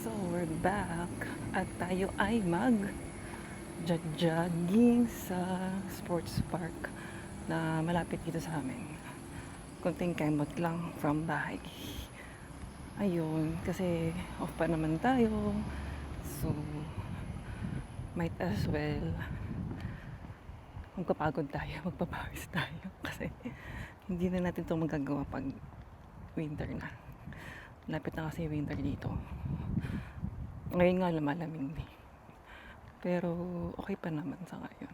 So, we're back at tayo ay mag-jogging sa sports park na malapit dito sa amin. Konting kemot lang from bahay. Ayun, kasi off pa naman tayo. So, might as well magpapagod tayo, magpapawis tayo. Kasi hindi na natin ito magagawa pag winter na. Lapit na kasi winter dito. Ngayon nga lumalamig din. Pero okay pa naman sa ngayon.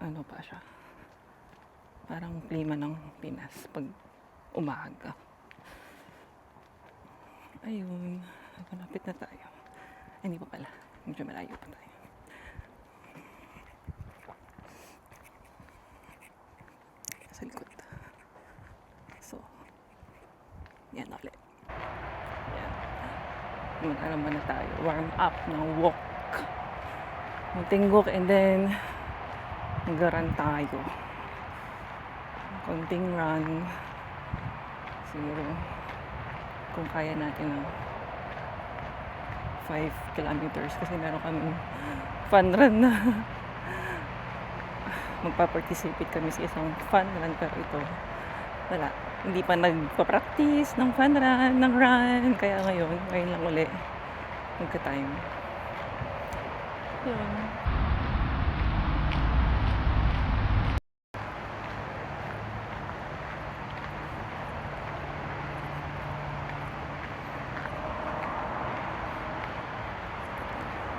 Ano pa siya? Parang klima ng Pinas pag umaga. Ayun. Malapit na tayo. Ay, hindi pa pala. Medyo malayo pa tayo. Sa likod. So, yan ulit. Yan. Mag-alam na tayo. Warm up ng walk. Konting walk and then mag-run tayo. Konting run. Siguro kung kaya natin ng 5 kilometers kasi meron kami fun run na magpa-participate kami sa isang fun run pero ito wala, hindi pa nagpa-practice ng fun run, ng run kaya ngayon lang uli magka-time yun.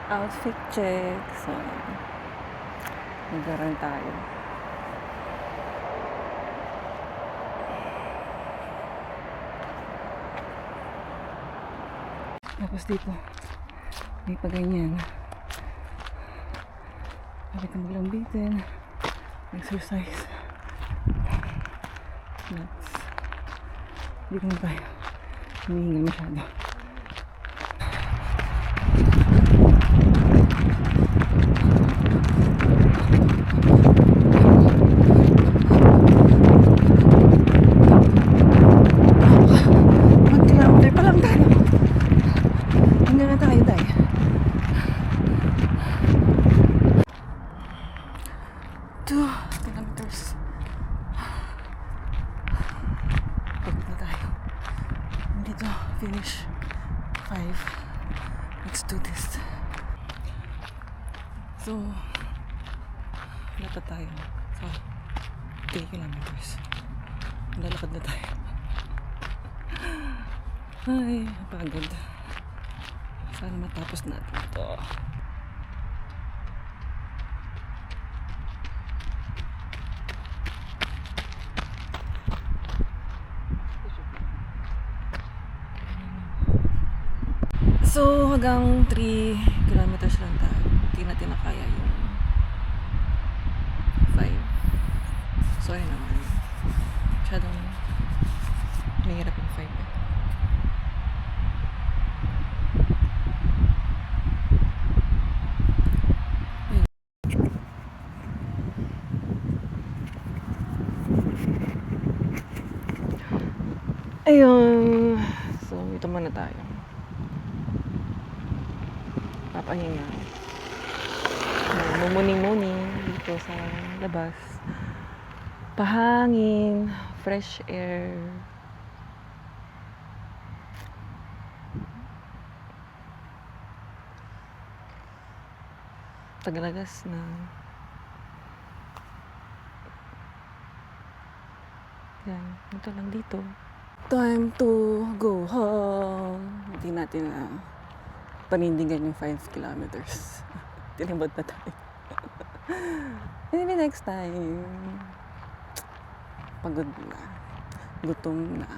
Outfit check. So, mag-run tayo. Tapos dito, may paganyan. Bakit na maglambitin. Exercise. Nuts. Hindi ko na tayo. Humihinga masyado. Finish 5. Let's do this. So, lata tayo. So, 3 kilometers. Lalakad na tayo. Ay, pagod. Sana matapos natin ito. So, hanggang 3 kilometers lang tayo. Hindi natin nakaya yung 5. Sorry naman. Masyadong mahirap yung 5. Ayun. So, ito muna tayo. Papahinga. Mumuning-muning dito sa labas. Pahangin, fresh air. Tagalagas na. Yan, ito lang dito. Time to go home. Hindi natin panindigan yung 5 kilometers. Tinibad na tayo. Maybe next time. Pagod na. Gutom na.